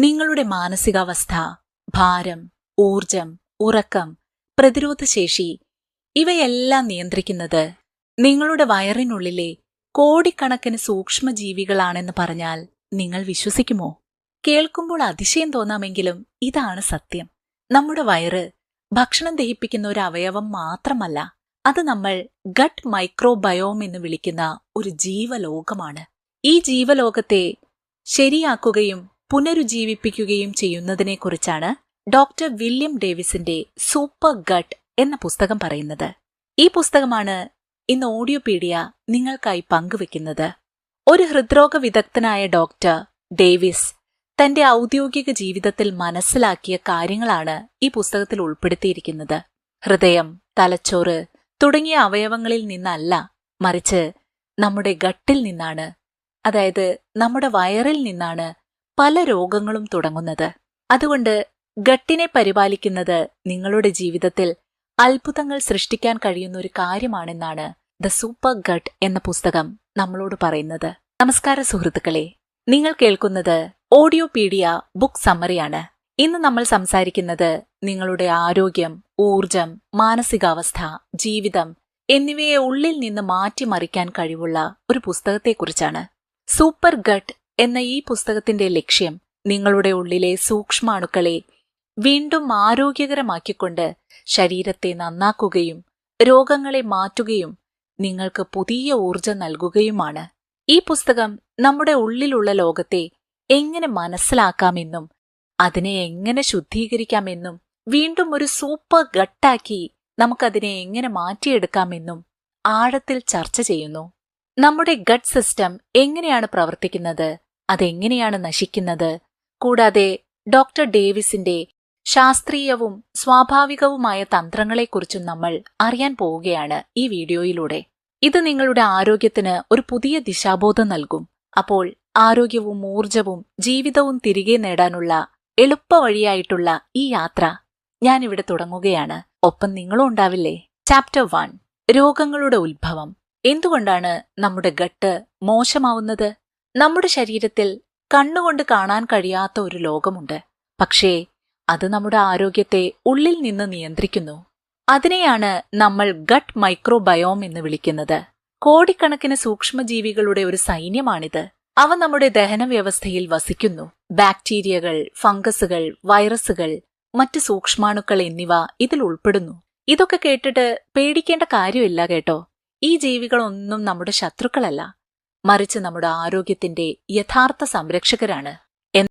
നിങ്ങളുടെ മാനസികാവസ്ഥ, ഭാരം, ഊർജം, ഉറക്കം, പ്രതിരോധശേഷി ഇവയെല്ലാം നിയന്ത്രിക്കുന്നത് നിങ്ങളുടെ വയറിനുള്ളിലെ കോടിക്കണക്കിന് സൂക്ഷ്മജീവികളാണെന്ന് പറഞ്ഞാൽ നിങ്ങൾ വിശ്വസിക്കുമോ? കേൾക്കുമ്പോൾ അതിശയം തോന്നാമെങ്കിലും ഇതാണ് സത്യം. നമ്മുടെ വയറ് ഭക്ഷണം ദഹിപ്പിക്കുന്ന ഒരു അവയവം മാത്രമല്ല, അത് നമ്മൾ ഗട്ട് മൈക്രോബയോം എന്ന് വിളിക്കുന്ന ഒരു ജീവലോകമാണ്. ഈ ജീവലോകത്തെ ശരിയാക്കുകയും പുനരുജ്ജീവിപ്പിക്കുകയും ചെയ്യുന്നതിനെക്കുറിച്ചാണ് ഡോക്ടർ വില്യം ഡേവിസിന്റെ സൂപ്പർ ഗട്ട് എന്ന പുസ്തകം പറയുന്നത്. ഈ പുസ്തകമാണ് ഇന്ന് ഓഡിയോപീഡിയ നിങ്ങൾക്കായി പങ്കുവെക്കുന്നത്. ഒരു ഹൃദ്രോഗ വിദഗ്ധനായ ഡോക്ടർ ഡേവിസ് തന്റെ ഔദ്യോഗിക ജീവിതത്തിൽ മനസ്സിലാക്കിയ കാര്യങ്ങളാണ് ഈ പുസ്തകത്തിൽ ഉൾപ്പെടുത്തിയിരിക്കുന്നത്. ഹൃദയം, തലച്ചോറ് തുടങ്ങിയ അവയവങ്ങളിൽ നിന്നല്ല, മറിച്ച് നമ്മുടെ ഗട്ടിൽ നിന്നാണ്, അതായത് നമ്മുടെ വയറിൽ നിന്നാണ് പല രോഗങ്ങളും തുടങ്ങുന്നത്. അതുകൊണ്ട് ഗട്ടിനെ പരിപാലിക്കുന്നത് നിങ്ങളുടെ ജീവിതത്തിൽ അത്ഭുതങ്ങൾ സൃഷ്ടിക്കാൻ കഴിയുന്ന ഒരു കാര്യമാണെന്നാണ് ദ സൂപ്പർ ഗട്ട് എന്ന പുസ്തകം നമ്മളോട് പറയുന്നത്. നമസ്കാരം സുഹൃത്തുക്കളെ, നിങ്ങൾ കേൾക്കുന്നത് ഓഡിയോപീഡിയ ബുക്ക് സമ്മറിയാണ്. ഇന്ന് നമ്മൾ സംസാരിക്കുന്നത് നിങ്ങളുടെ ആരോഗ്യം, ഊർജം, മാനസികാവസ്ഥ, ജീവിതം എന്നിവയെ ഉള്ളിൽ നിന്ന് മാറ്റിമറിക്കാൻ കഴിവുള്ള ഒരു പുസ്തകത്തെക്കുറിച്ചാണ്. സൂപ്പർ ഗട്ട് എന്ന ഈ പുസ്തകത്തിന്റെ ലക്ഷ്യം നിങ്ങളുടെ ഉള്ളിലെ സൂക്ഷ്മാണുക്കളെ വീണ്ടും ആരോഗ്യകരമാക്കിക്കൊണ്ട് ശരീരത്തെ നന്നാക്കുകയും രോഗങ്ങളെ മാറ്റുകയും നിങ്ങൾക്ക് പുതിയ ഊർജം നൽകുകയുമാണ്. ഈ പുസ്തകം നമ്മുടെ ഉള്ളിലുള്ള ലോകത്തെ എങ്ങനെ മനസ്സിലാക്കാമെന്നും അതിനെ എങ്ങനെ ശുദ്ധീകരിക്കാമെന്നും വീണ്ടും ഒരു സൂപ്പർ ഗട്ടാക്കി നമുക്കതിനെ എങ്ങനെ മാറ്റിയെടുക്കാമെന്നും ആഴത്തിൽ ചർച്ച ചെയ്യുന്നു. നമ്മുടെ ഗട്ട് സിസ്റ്റം എങ്ങനെയാണ് പ്രവർത്തിക്കുന്നത്, അതെങ്ങനെയാണ് നശിക്കുന്നത്, കൂടാതെ ഡോക്ടർ ഡേവിസിന്റെ ശാസ്ത്രീയവും സ്വാഭാവികവുമായ തന്ത്രങ്ങളെക്കുറിച്ചും നമ്മൾ അറിയാൻ പോവുകയാണ് ഈ വീഡിയോയിലൂടെ. ഇത് നിങ്ങളുടെ ആരോഗ്യത്തിന് ഒരു പുതിയ ദിശാബോധം നൽകും. അപ്പോൾ ആരോഗ്യവും ഊർജവും ജീവിതവും തിരികെ നേടാനുള്ള എളുപ്പവഴിയായിട്ടുള്ള ഈ യാത്ര ഞാനിവിടെ തുടങ്ങുകയാണ്. ഒപ്പം നിങ്ങളും ഉണ്ടാവില്ലേ? ചാപ്റ്റർ 1, രോഗങ്ങളുടെ ഉത്ഭവം. എന്തുകൊണ്ടാണ് നമ്മുടെ ഗട്ട് മോശമാവുന്നത്? നമ്മുടെ ശരീരത്തിൽ കണ്ണുകൊണ്ട് കാണാൻ കഴിയാത്ത ഒരു ലോകമുണ്ട്, പക്ഷേ അത് നമ്മുടെ ആരോഗ്യത്തെ ഉള്ളിൽ നിന്ന് നിയന്ത്രിക്കുന്നു. അതിനെയാണ് നമ്മൾ ഗട്ട് മൈക്രോബയോം എന്ന് വിളിക്കുന്നത്. കോടിക്കണക്കിന് സൂക്ഷ്മജീവികളുടെ ഒരു സൈന്യമാണിത്. അവ നമ്മുടെ ദഹന വ്യവസ്ഥയിൽ വസിക്കുന്നു. ബാക്ടീരിയകൾ, ഫംഗസുകൾ, വൈറസുകൾ, മറ്റ് സൂക്ഷ്മാണുക്കൾ എന്നിവ ഇതിൽ ഉൾപ്പെടുന്നു. ഇതൊക്കെ കേട്ടിട്ട് പേടിക്കേണ്ട കാര്യമില്ല കേട്ടോ. ഈ ജീവികളൊന്നും നമ്മുടെ ശത്രുക്കളല്ല, മറിച്ച് നമ്മുടെ ആരോഗ്യത്തിന്റെ യഥാർത്ഥ സംരക്ഷകരാണ്.